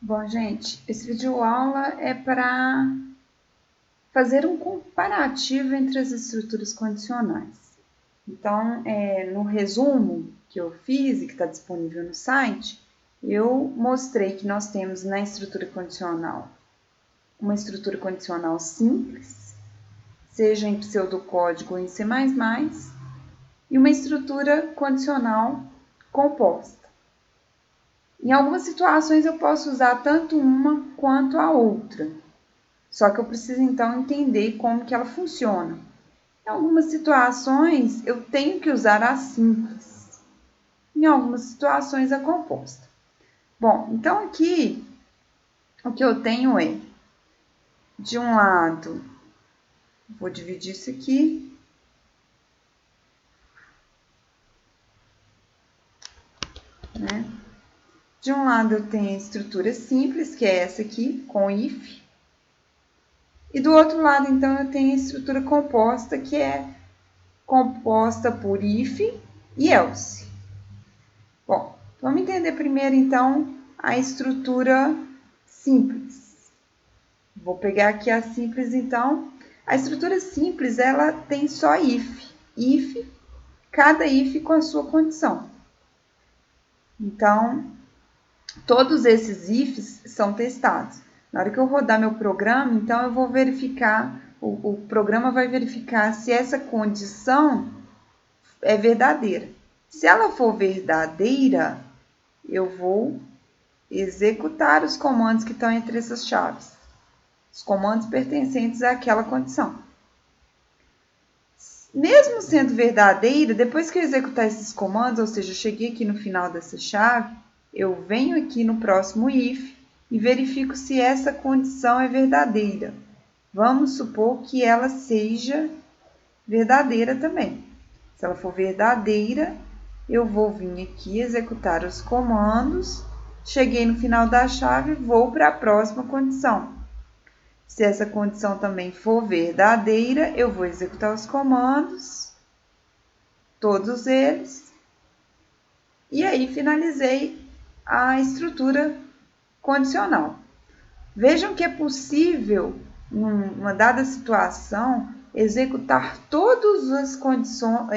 Bom, gente, esse vídeo aula é para fazer um comparativo entre as estruturas condicionais. Então, no resumo que eu fiz e que está disponível no site, eu mostrei que nós temos na estrutura condicional uma estrutura condicional simples, seja em pseudocódigo ou em C++, e uma estrutura condicional composta. Em algumas situações eu posso usar tanto uma quanto a outra. Só que eu preciso então entender como que ela funciona. Em algumas situações eu tenho que usar a simples. Em algumas situações a composta. Bom, então aqui o que eu tenho é, de um lado, vou dividir isso aqui. Né? De um lado eu tenho a estrutura simples, que é essa aqui, com if. E do outro lado, então, eu tenho a estrutura composta, que é composta por if e else. Bom, vamos entender primeiro, então, a estrutura simples. Vou pegar aqui a simples, então. A estrutura simples, ela tem só if. If, cada if com a sua condição. Então, todos esses ifs são testados. Na hora que eu rodar meu programa, então eu vou verificar, o programa vai verificar se essa condição é verdadeira. Se ela for verdadeira, eu vou executar os comandos que estão entre essas chaves. Os comandos pertencentes àquela condição. Mesmo sendo verdadeira, depois que eu executar esses comandos, ou seja, eu cheguei aqui no final dessa chave, eu venho aqui no próximo if e verifico se essa condição é verdadeira. Vamos supor que ela seja verdadeira também. Se ela for verdadeira, eu vou vir aqui executar os comandos, cheguei no final da chave, vou para a próxima condição. Se essa condição também for verdadeira, eu vou executar os comandos, todos eles, e aí finalizei a estrutura condicional. Vejam que é possível, numa dada situação, executar todas as condições,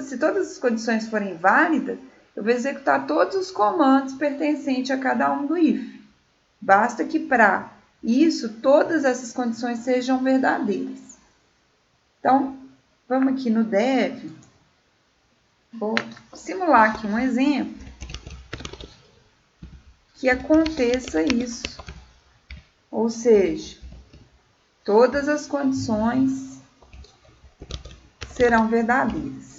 se todas as condições forem válidas, eu vou executar todos os comandos pertencentes a cada um do if. Basta que para isso, todas essas condições sejam verdadeiras. Então, vamos aqui no dev. Vou simular aqui um exemplo que aconteça isso. Ou seja, todas as condições serão verdadeiras.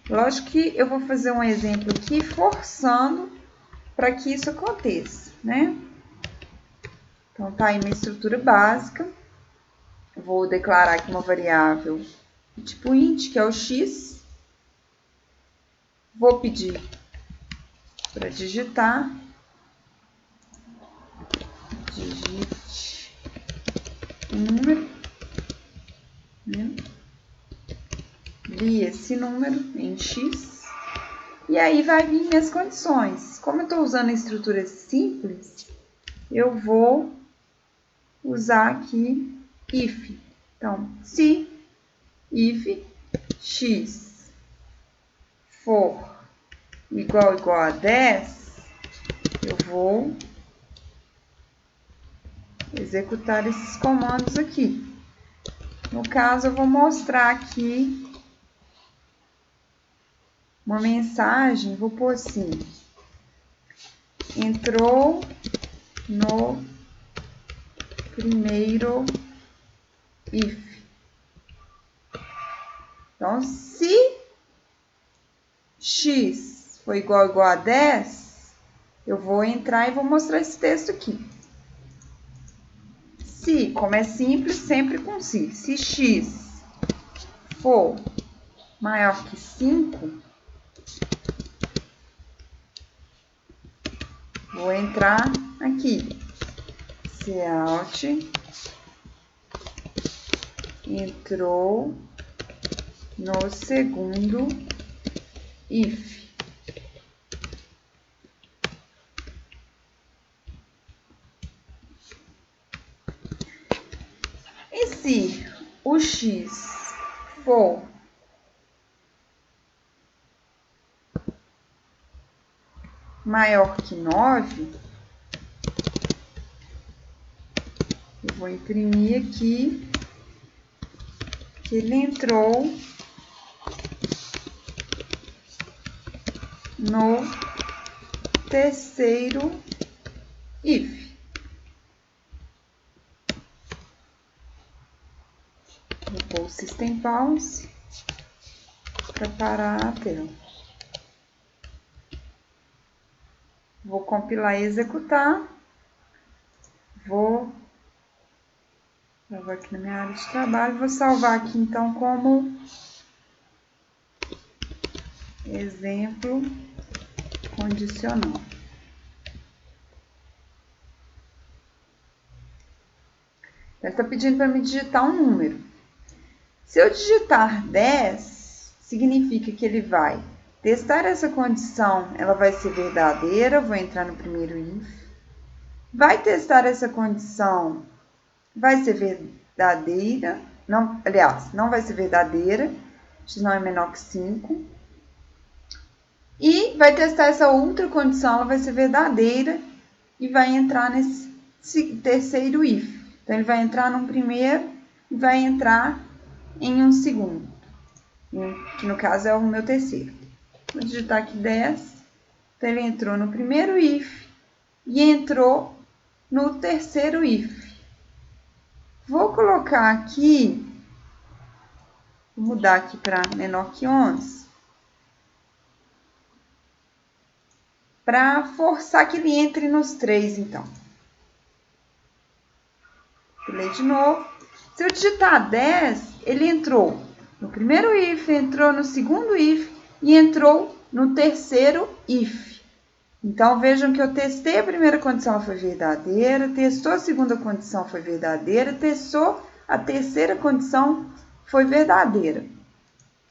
Lógico que eu vou fazer um exemplo aqui forçando para que isso aconteça, né? Então, tá aí minha estrutura básica. Vou declarar aqui uma variável tipo int, que é o x. Vou pedir para digitar. Digite um número. Né? Li esse número em x. E aí vai vir minhas condições. Como eu estou usando a estrutura simples, eu vou usar aqui if. Então, se if x for igual a 10, eu vou executar esses comandos aqui. No caso, eu vou mostrar aqui uma mensagem, vou pôr assim: entrou no primeiro if. Então, se x for igual a 10, eu vou entrar e vou mostrar esse texto aqui. Se, como é simples, sempre com se x for maior que 5, vou entrar aqui. Cout entrou no segundo if. se o x for maior que 9, eu vou imprimir aqui que ele entrou no terceiro if. Vou pôr o System Pause para parar a tela. Vou compilar e executar. Vou salvar aqui na minha área de trabalho. Vou salvar aqui então como exemplo condicional. Ele está pedindo para me digitar um número. Se eu digitar 10, significa que ele vai testar essa condição, ela vai ser verdadeira, vou entrar no primeiro if. Vai testar essa condição, vai ser verdadeira, não, aliás, não vai ser verdadeira, x não é menor que 5. E vai testar essa outra condição, ela vai ser verdadeira e vai entrar nesse terceiro if. Então, ele vai entrar num primeiro e vai entrar em um segundo, que no caso é o meu terceiro. Vou digitar aqui 10. Então, ele entrou no primeiro if e entrou no terceiro if. Vou colocar aqui, vou mudar aqui para menor que 11, para forçar que ele entre nos 3, então. Vou ler de novo. Se eu digitar 10, ele entrou no primeiro if, entrou no segundo if e entrou no terceiro if. Então, vejam que eu testei a primeira condição, ela foi verdadeira, testou a segunda condição, foi verdadeira, testou a terceira condição, foi verdadeira.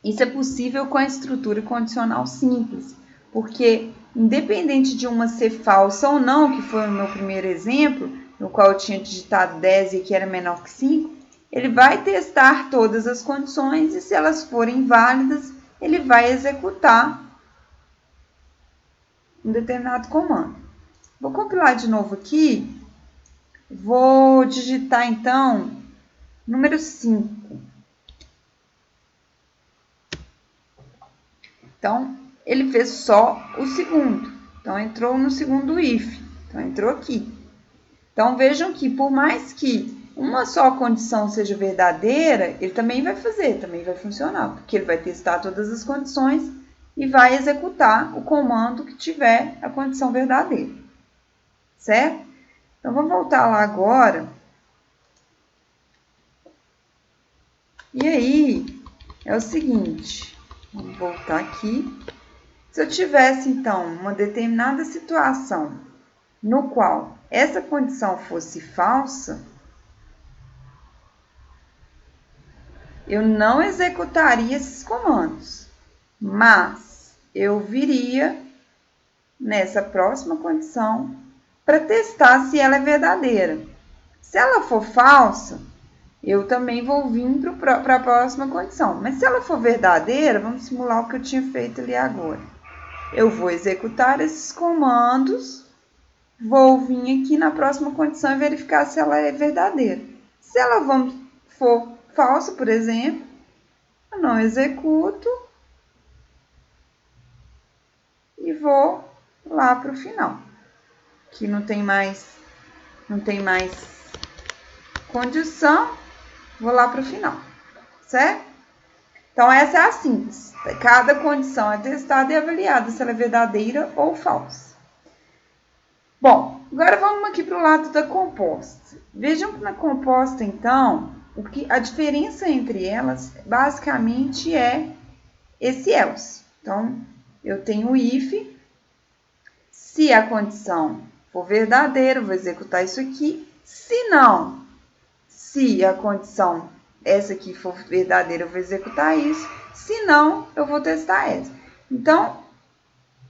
Isso é possível com a estrutura condicional simples, porque independente de uma ser falsa ou não, que foi o meu primeiro exemplo, no qual eu tinha digitado 10 e que era menor que 5, ele vai testar todas as condições e se elas forem válidas, ele vai executar um determinado comando. Vou compilar de novo aqui, vou digitar então número 5. Então, ele fez só o segundo. Então, entrou no segundo if. Então, entrou aqui. Então, vejam que por mais que uma só condição seja verdadeira, ele também vai fazer, também vai funcionar, porque ele vai testar todas as condições e vai executar o comando que tiver a condição verdadeira. Certo? Então, vamos voltar lá agora. E aí, é o seguinte, vamos voltar aqui. Se eu tivesse, então, uma determinada situação no qual essa condição fosse falsa, eu não executaria esses comandos, mas eu viria nessa próxima condição para testar se ela é verdadeira. Se ela for falsa, eu também vou vir para a próxima condição. Mas se ela for verdadeira, vamos simular o que eu tinha feito ali agora. Eu vou executar esses comandos, vou vir aqui na próxima condição e verificar se ela é verdadeira. Se ela for falsa, por exemplo, eu não executo e vou lá para o final. Aqui não tem mais condição, vou lá para o final, certo? Então, essa é a simples. Cada condição é testada e avaliada se ela é verdadeira ou falsa. Bom, agora vamos aqui para o lado da composta. Vejam que na composta, então, a diferença entre elas basicamente é esse else. Então, eu tenho o if, se a condição for verdadeira, eu vou executar isso aqui. Se não, se a condição essa aqui for verdadeira, eu vou executar isso. Se não, eu vou testar essa. Então,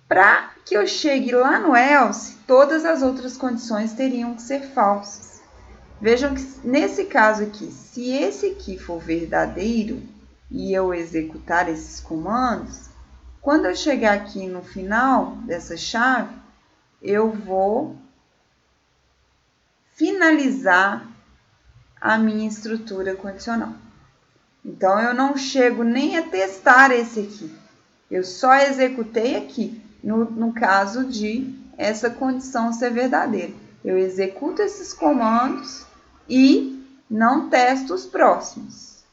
para que eu chegue lá no else, todas as outras condições teriam que ser falsas. Vejam que nesse caso aqui, se esse aqui for verdadeiro e eu executar esses comandos, quando eu chegar aqui no final dessa chave, eu vou finalizar a minha estrutura condicional. Então, eu não chego nem a testar esse aqui. Eu só executei aqui, no caso de essa condição ser verdadeira. Eu executo esses comandos e não testo os próximos.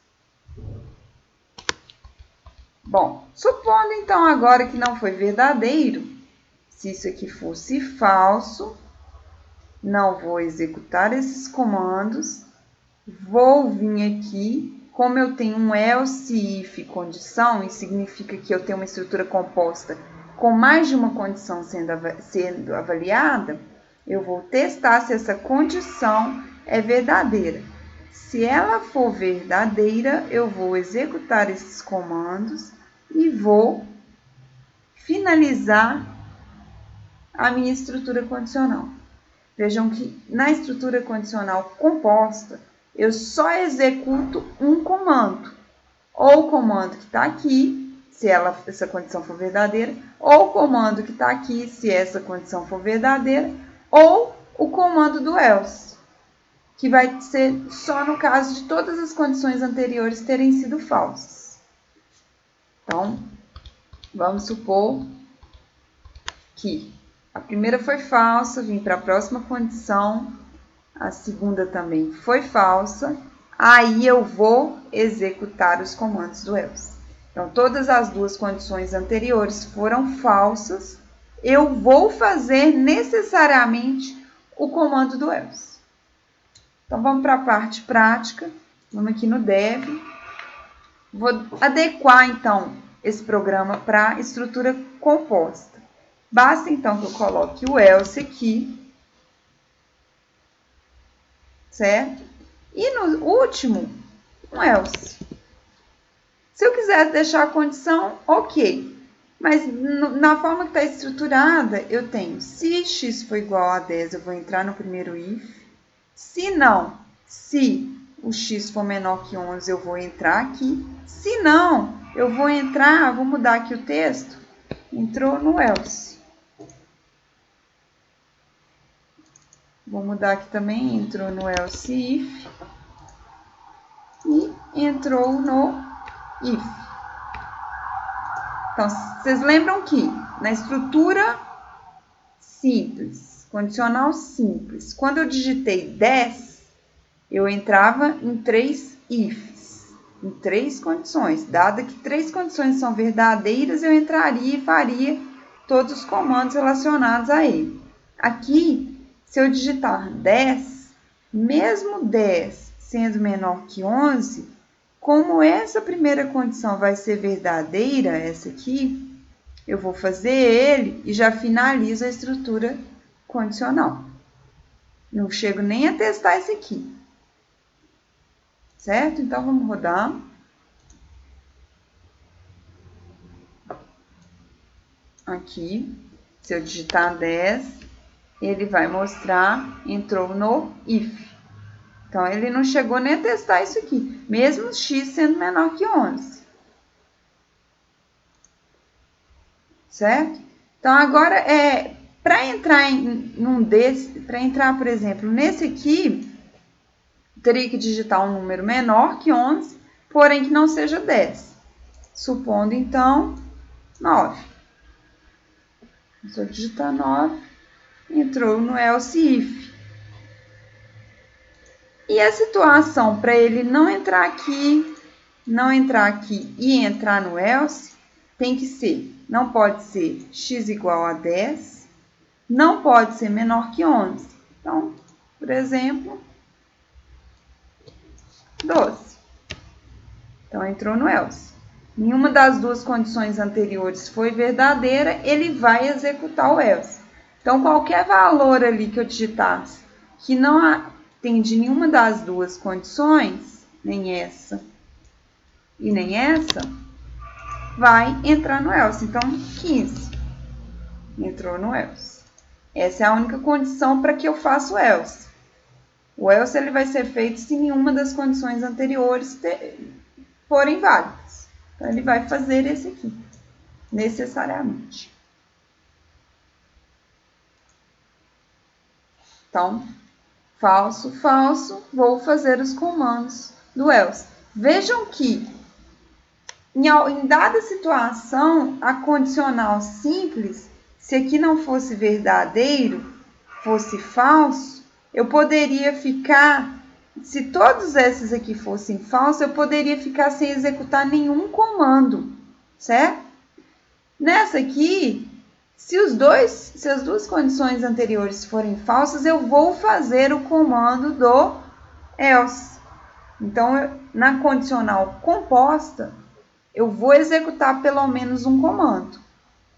Bom, supondo então agora que não foi verdadeiro, se isso aqui fosse falso, não vou executar esses comandos, vou vir aqui. Como eu tenho um else if condição, isso significa que eu tenho uma estrutura composta com mais de uma condição sendo avaliada, eu vou testar se essa condição é verdadeira. Se ela for verdadeira, eu vou executar esses comandos e vou finalizar a minha estrutura condicional. Vejam que na estrutura condicional composta, eu só executo um comando, ou o comando que está aqui, se essa condição for verdadeira, ou o comando que está aqui, se essa condição for verdadeira, ou o comando do else, que vai ser só no caso de todas as condições anteriores terem sido falsas. Então, vamos supor que a primeira foi falsa, vim para a próxima condição, a segunda também foi falsa, aí eu vou executar os comandos do else. Então, todas as duas condições anteriores foram falsas, eu vou fazer necessariamente o comando do else. Então, vamos para a parte prática, vamos aqui no dev, vou adequar então esse programa para a estrutura composta. Basta então que eu coloque o else aqui, certo? E no último, um else. Se eu quiser deixar a condição, ok. Mas na forma que está estruturada, eu tenho, se x for igual a 10, eu vou entrar no primeiro if. Se não, se o x for menor que 11, eu vou entrar aqui. Se não, eu vou entrar, vou mudar aqui o texto, entrou no else. Vou mudar aqui também, entrou no else if e entrou no if. Então, vocês lembram que na estrutura simples, condicional simples, quando eu digitei 10, eu entrava em 3 ifs, em 3 condições. Dado que 3 condições são verdadeiras, eu entraria e faria todos os comandos relacionados a ele. Aqui, se eu digitar 10, mesmo 10 sendo menor que 11, como essa primeira condição vai ser verdadeira, essa aqui, eu vou fazer ele e já finalizo a estrutura condicional. Não chego nem a testar esse aqui. Certo? Então, vamos rodar. Aqui, se eu digitar 10, ele vai mostrar, entrou no if. Então, ele não chegou nem a testar isso aqui, mesmo x sendo menor que 11. Certo? Então, agora, para entrar para entrar, por exemplo, nesse aqui, teria que digitar um número menor que 11, porém que não seja 10. Supondo, então, 9. Se eu digitar 9, entrou no else if. E a situação para ele não entrar aqui e entrar no else, tem que ser, não pode ser x igual a 10, não pode ser menor que 11. Então, por exemplo, 12. Então, entrou no else. Nenhuma das duas condições anteriores foi verdadeira, ele vai executar o else. Então, qualquer valor ali que eu digitasse que não atende nenhuma das duas condições, nem essa e nem essa, vai entrar no else. Então, 15 entrou no else. Essa é a única condição para que eu faça o else. O else ele vai ser feito se nenhuma das condições anteriores forem válidas. Então, ele vai fazer esse aqui, necessariamente. Então, falso, falso, vou fazer os comandos do else. Vejam que, em dada situação, a condicional simples, se aqui não fosse verdadeiro, fosse falso, eu poderia ficar, se todos esses aqui fossem falsos, eu poderia ficar sem executar nenhum comando, certo? Nessa aqui, se as duas condições anteriores forem falsas, eu vou fazer o comando do else. Então, na condicional composta, eu vou executar pelo menos um comando,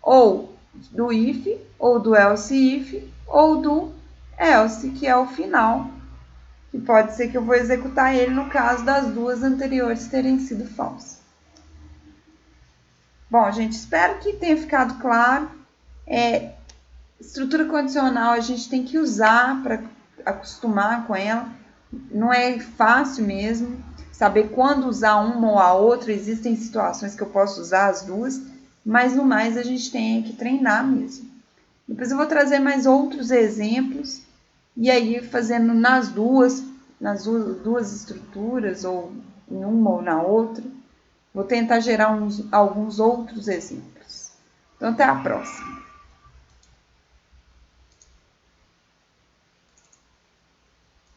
ou do if, ou do else if, ou do else, que é o final, que pode ser que eu vou executar ele no caso das duas anteriores terem sido falsas. Bom, gente, espero que tenha ficado claro. Estrutura condicional a gente tem que usar para acostumar com ela. Não é fácil mesmo saber quando usar uma ou a outra. Existem situações que eu posso usar as duas, mas no mais a gente tem que treinar mesmo. Depois eu vou trazer mais outros exemplos e aí fazendo nas duas estruturas, ou em uma ou na outra, vou tentar gerar alguns outros exemplos. Então, até a próxima.